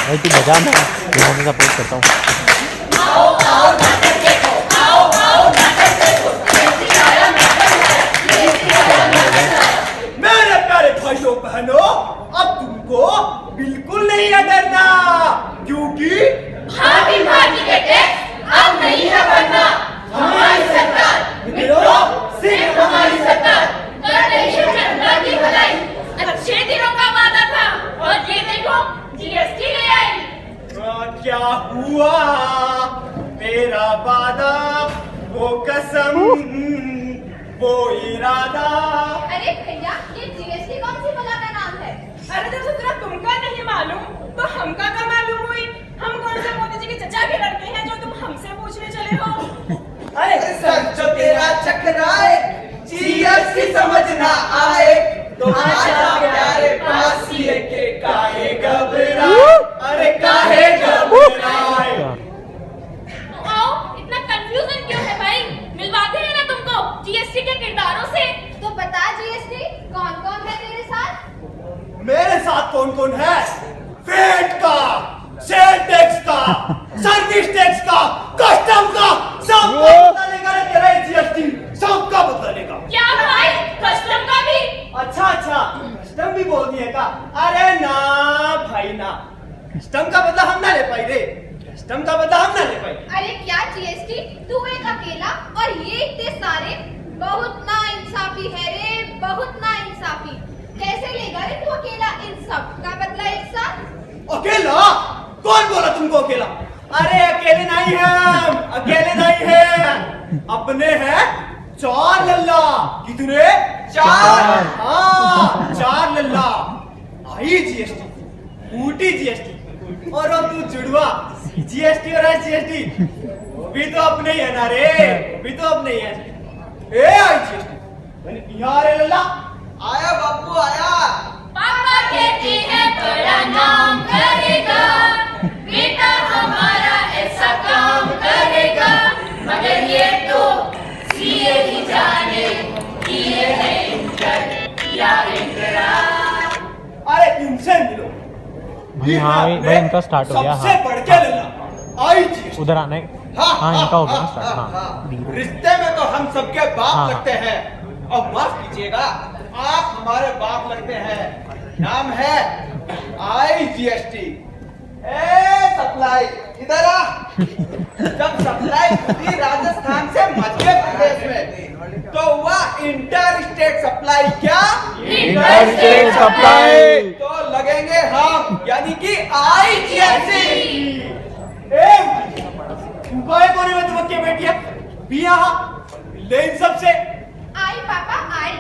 भाई तू बजा, मैं हमेशा सपोर्ट करता हूँ। मेरे प्यारे भाइयों बहनों, अब तुमको बिल्कुल नहीं है डरना, क्योंकि भाभी भाभी के टैक्स अब नहीं है भरना। हमारी सरकार मित्रों, सिर्फ हमारी सरकार कर रही है जनता की भलाई। अच्छे दिनों का वादा था और ये देखो जीएसटी ले आई। क्या हुआ? मेरा वादा, वो कसम, वो इरादा। अरे भैया, ये जीएसटी कौन सी बला का नाम है? अरे जब से तेरा तुमका नहीं मालूम तो हमका का मालूम हुई। हम कौन से मोदी जी के चचा के लड़के हैं जो तुम हमसे पूछने चले हो? अरे सर जो तेरा चकराए, जीएसटी समझ ना आए तो आजा प्यारे पास लेके काहे घबराए। अरे काहे घबराए? आओ, इतना कंफ्यूजन क्यों है भाई? मिलवाते हैं ना तुमको जीएसटी के किरदारों से। तो बता जीएसटी कौन कौन है तेरे साथ? मेरे साथ कौन कौन है? वेट का, सेल टैक्स का, सर्विस टैक्स का, कस्टम का, सबका बदला लेगा रे तेरा जीएसटी, सबका बदला लेगा। क्या भाई, कस्टम का भी? अच्छा अच्छा, कस्टम भी बोल दिए का? अरे ना भाई ना, कस्टम का बदला हम ना ले पाई रे, कस्टम का बदला हम ना ले पाई। अरे क्या जीएसटी, तू एक अकेला और ये इतने सारे? बहुत ना इंसाफी है रे, बहुत ना इंसाफी। कैसे लेगा रे तू अकेला इन सब का बदला एक साथ? अकेला? कौन बोला तुमको अकेला? अरे अकेले नहीं हैं, अकेले नहीं हैं, अपने हैं 4 लल्ला। कितने? 4। हाँ 4 लल्ला। आई जीएसटी, ऊटी जीएसटी, और अब तू जुड़वा जीएसटी और जीएसटी, वो भी तो अपने ही है ना रे, वो भी तो अपने ही है। ए आई जीएसटी, मैंने बिहार है लल्ला। आया बापू आया। पापा कहते हैं बड़ा नाम करेगा, बेटा हमारा ऐसा काम करेगा, मगर ये तो सीए ही जाने कि ये है इंटर या इंटरा। अरे इनसे मिलो। भाई हाँ भाई इनका स्टार्ट हो गया। सबसे बढ़ के लल्ला आई जीएसटी। उधर आने। हाँ इनका हो गया स्टार्ट। हाँ रिश्ते में तो हम सबके बाप हाँ। लगते हैं, और माफ कीजिएगा आप हमारे बाप लगते हैं। नाम है आईजीएसटी। ए सप्लाई इधर आ। जब सप्लाई थी राजस्थान से मध्य प्रदेश में तो हुआ इंटर स्टेट सप्लाई। क्या? Inter state supply. तो लगेंगे हम, यानी कि आईजीएसटी। कोई कोने में तुम क्या बैठिया बिया ले इन सबसे। आई पापा आई,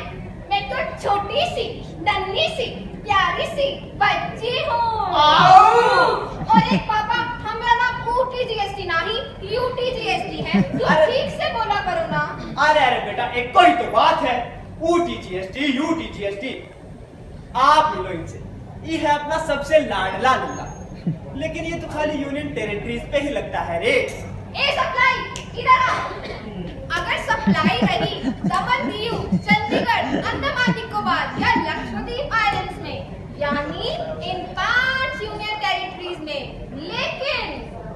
मैं तो छोटी सी नन्ही सी प्यारी सी बच्ची हूँ। और एक पापा, हमारा नाम ऊटी जीएसटी नहीं यूटी जीएसटी है, तू ठीक से बोला करो ना। अरे अरे बेटा, एक कोई तो बात है, ऊटी जीएसटी यूटी जीएसटी। आप मिलो इनसे, ये है अपना सबसे लाडला लल्ला, लेकिन ये तो खाली यूनियन टेरिटरीज पे ही लगता है रे। ए सप्लाई इधर आ। अगर सप्लाई रही दमन दीव, चंडीगढ़, अंडमान निकोबार या लक्षद्वीप आइलैंड्स में, यानी इन 5 यूनियन टेरिटरीज में, लेकिन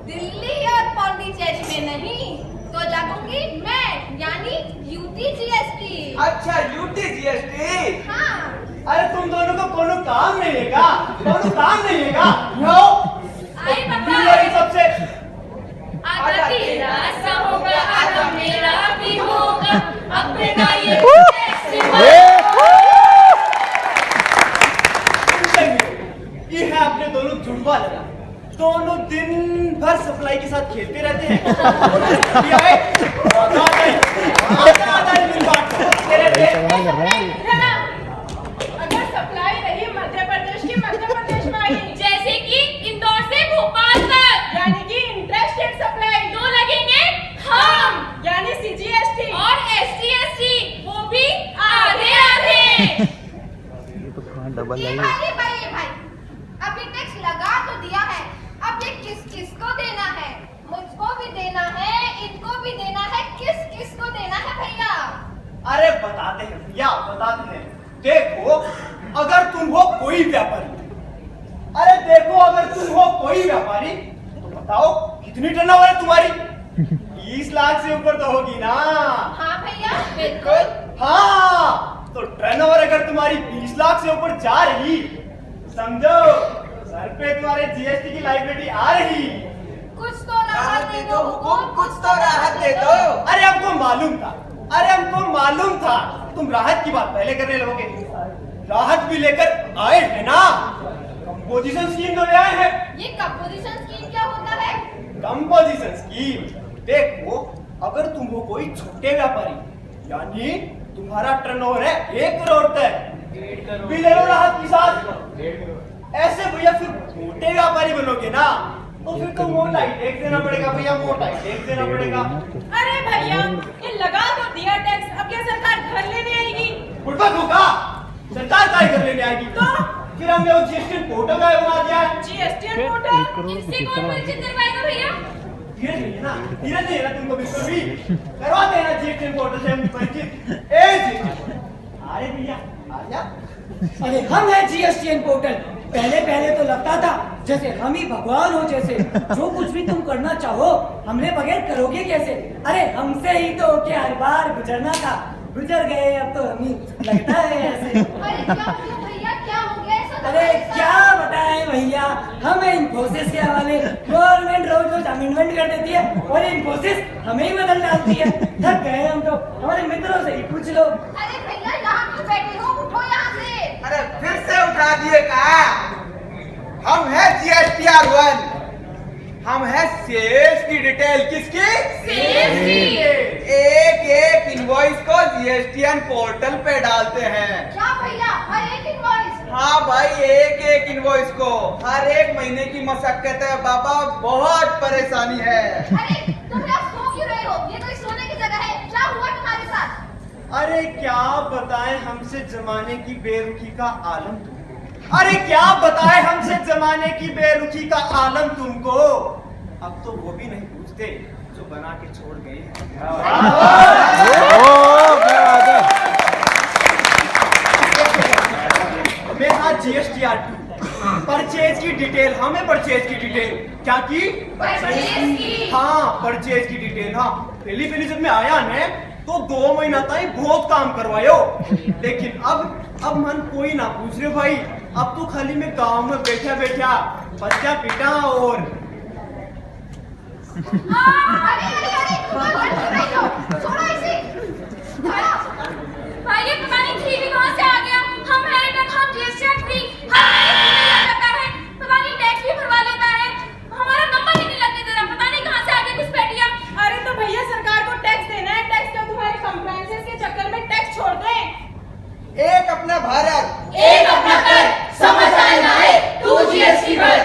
दिल्ली और पौंडीचेरी में नहीं, तो लगूंगी मैं, यानी यूटी जीएसटी। अच्छा यूटी जीएसटी। हाँ। अरे तुम दोनों को कोनो काम नहीं है का? कोनो काम नहीं है का? नो। आई पापा। ये सबसे आधा तेरा सा होगा, आधा मेरा भी होगा, अपना ये ये है अपने दोनों जुड़वा लगा, दोनों दिन भर सप्लाई के साथ खेलते रहते हैं। अगर सप्लाई रही मध्य प्रदेश की मध्य प्रदेश में आई, जैसे कि इंदौर से भोपाल तक, यानी कि इंटर स्टेट सप्लाई, तो लगेंगे हम, यानी सीजीएसटी और एसटीएसटी, वो भी आधे आधे। डबल ये भाई अब ये टैक्स लगा तो दिया है, अब ये किस किस को देना है? मुझको भी देना है, इनको भी देना है, किस किस को देना है भैया? अरे बताते हैं भैया, बताते हैं। देखो, अगर तुम हो कोई व्यापारी, अरे देखो, अगर तुम हो कोई व्यापारी तो बताओ कितनी टर्नओवर है तुम्हारी? 20 लाख से ऊपर तो होगी ना? हाँ भैया बिल्कुल। हाँ, तो टर्नओवर अगर तुम्हारी 20 लाख से ऊपर जा रही, समझो सर पे तुम्हारे जीएसटी की लाइबिलिटी आ रही। कुछ तो राहत दे दो हुकुम, कुछ तो राहत दे दो। अरे हमको मालूम था, अरे हमको मालूम था तुम राहत की बात पहले करने लगोगे। राहत भी लेकर आए हैं ना, कंपोजिशन स्कीम तो ले आए हैं। ये कंपोजिशन स्कीम क्या होता है? कंपोजिशन स्कीम देखो, अगर तुम हो कोई छोटे व्यापारी, यानी तुम्हारा टर्नओवर है 1 करोड़ तक, भी ले लो राहत के साथ। ऐसे भैया फिर मोटे व्यापारी बनोगे ना, तो फिर तो मोटा ही टैक्स देना पड़ेगा भैया, मोटा ही टैक्स देना पड़ेगा। अरे भैया, ये लगा तो दिया टैक्स, अब क्या सरकार घर लेने आएगी? बुढ़बक होगा, सरकार काय कर लेने आएगी? तो फिर हमने वो जीएसटी पोर्टल का बना दिया है। जीएसटी पोर्टल इससे कौन परिचित करवाएगा भैया? धीरे धीरे ना, धीरे धीरे तुमको बिल्कुल भी करवाते हैं ना जीएसटी पोर्टल से हम परिचित। ए जीएसटी, अरे भैया आ जा। अरे हम है जीएसटीएन पोर्टल। पहले तो लगता था जैसे हम ही भगवान हो जैसे, जो कुछ भी तुम करना चाहो हमने बगैर करोगे कैसे। अरे हमसे ही तो क्या हर बार गुजरना था, गुजर गए, अब तो हम ही लगता है ऐसे। अरे क्या हुआ भैया, क्या हो गया ऐसा? अरे क्या बताएं भैया, हम है इन्फोसिस के हवाले। गवर्नमेंट रोज अमेंडमेंट कर देती है और इन्फोसिस हमें ही बदल डालती है। थक गए हम तो, हमारे मित्रों से ही पूछ लो। अरे भैया यहाँ क्यों बैठे हो, उठो यहाँ से। अरे फिर से उठा दिए का? हम है जीएसटीआर 1, हम है सेल्स की डिटेल किसकी? सेल्स की। एक इनवॉइस को जीएसटीएन पोर्टल पे डालते हैं। क्या भैया, हर एक इनवॉइस? हाँ भाई, एक इनवॉइस को हर एक महीने की मशक्कत है बाबा, बहुत परेशानी है। अरे तुम यहाँ सो क्यों रहे हो? ये कोई सोने की जगह है, क्या हुआ तुम्हारे साथ? अरे क्या बताएं हमसे जमाने की बेरुखी का आलम तुमको। अरे क्या बताएं हमसे जमाने की बेरुखी का आलम तुमको। अब तो वो भी नहीं पूछते जो बना के छोड़ गए हैं। मेरा जीएसटीआर 2 परचेज की डिटेल, हमें परचेज की डिटेल क्या की? परचेज की। हाँ परचेज की डिटेल। हाँ पहली जब मैं आया ने तो 2 महीना तक बहुत काम करवायो, लेकिन अब मन कोई ना पूछ रहे भाई। अब तो खाली मैं गांव में बैठा बच्चा पिटा और अरे छोड़ो इसे। भाई ये पता नहीं घी भी कहाँ से आ गया। हम है ना, हम जीएसटी फ्री, जाता है, पता नहीं टैक्स भी भरवा लेता है, हमारा नंबर ही नहीं लगने दे रहा, पता नहीं कहाँ से आ गया घुसपैठिया। अरे तो भैया सरकार को टैक्स देना है, टैक्स क्या तुम्हारे कंप्लायंसेस के चक्कर में टैक्स छोड़ दें। एक अपना भारत, एक अपना कर, समझ आए ना आए, तू जीएसटी भर।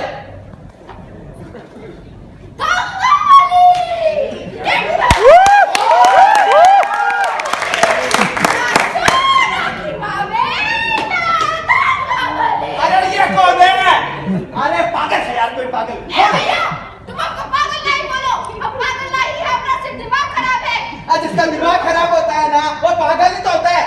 अरे ये कौन है? अरे पागल है यार, कोई पागल। भैया तुम हमको पागल नहीं बोलो, अब पागल नहीं है, अपना सिर्फ दिमाग खराब है। जिसका दिमाग खराब होता है ना, वो पागल ही तो होता है।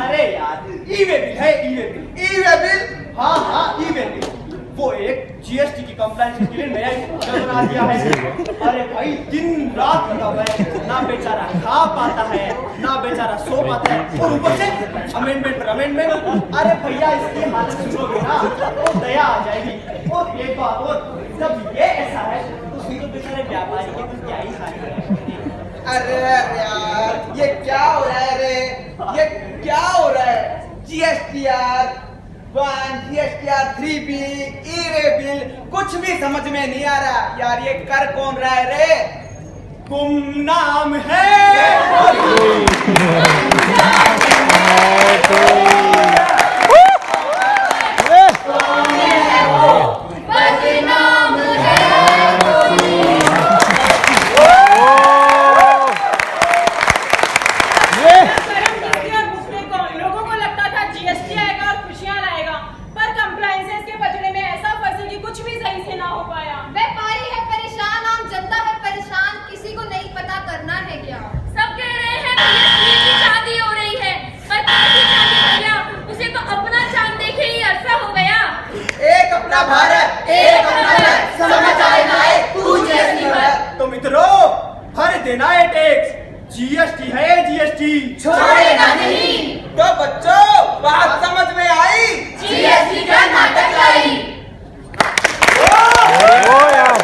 अरे यार ई-वे बिल है, ई-वे बिल। हाँ ई-वे बिल, वो एक जीएसटी की कंप्लायंस के लिए नया पोर्टल बना दिया है। अरे भाई दिन रात लगा हुआ है, ना बेचारा खा पाता है ना बेचारा सो पाता है, और ऊपर से अमेंडमेंट पर अमेंडमेंट। अरे भैया इसकी हालत सुनोगे ना तो दया आ जाएगी। और एक बात और, जब ये ऐसा है तो फिर तो बेचारे व्यापारी के तो क्या ही हाल है। अरे यार ये क्या हो रहा है रे, ये क्या हो रहा है? GSTR 1, GSTR 3B, e-way bill, कुछ भी समझ में नहीं आ रहा यार। ये कर कौन रहा है रे? गुमनाम है। बदनाम है। लोगों को लगता था जीएसटी आएगा और खुशियां लाएगा, पर कंप्लायंसेस के बजने में ऐसा फंसे कि कुछ भी सही से ना हो पाया। व्यापारी है परेशान, आम जनता है परेशान, किसी को नहीं पता करना है क्या। सब कह रहे हैं कि ये की शादी हो रही है, पर किसी अपना भारत, एक अपना घर, समझ आए ना आए तू जीएसटी भर। तो मित्रों, भर देना है टैक्स, जीएसटी है जीएसटी, छोड़ेगा नहीं। तो बच्चों बात समझ में आई, जीएसटी का नाटक लाई। ओ यार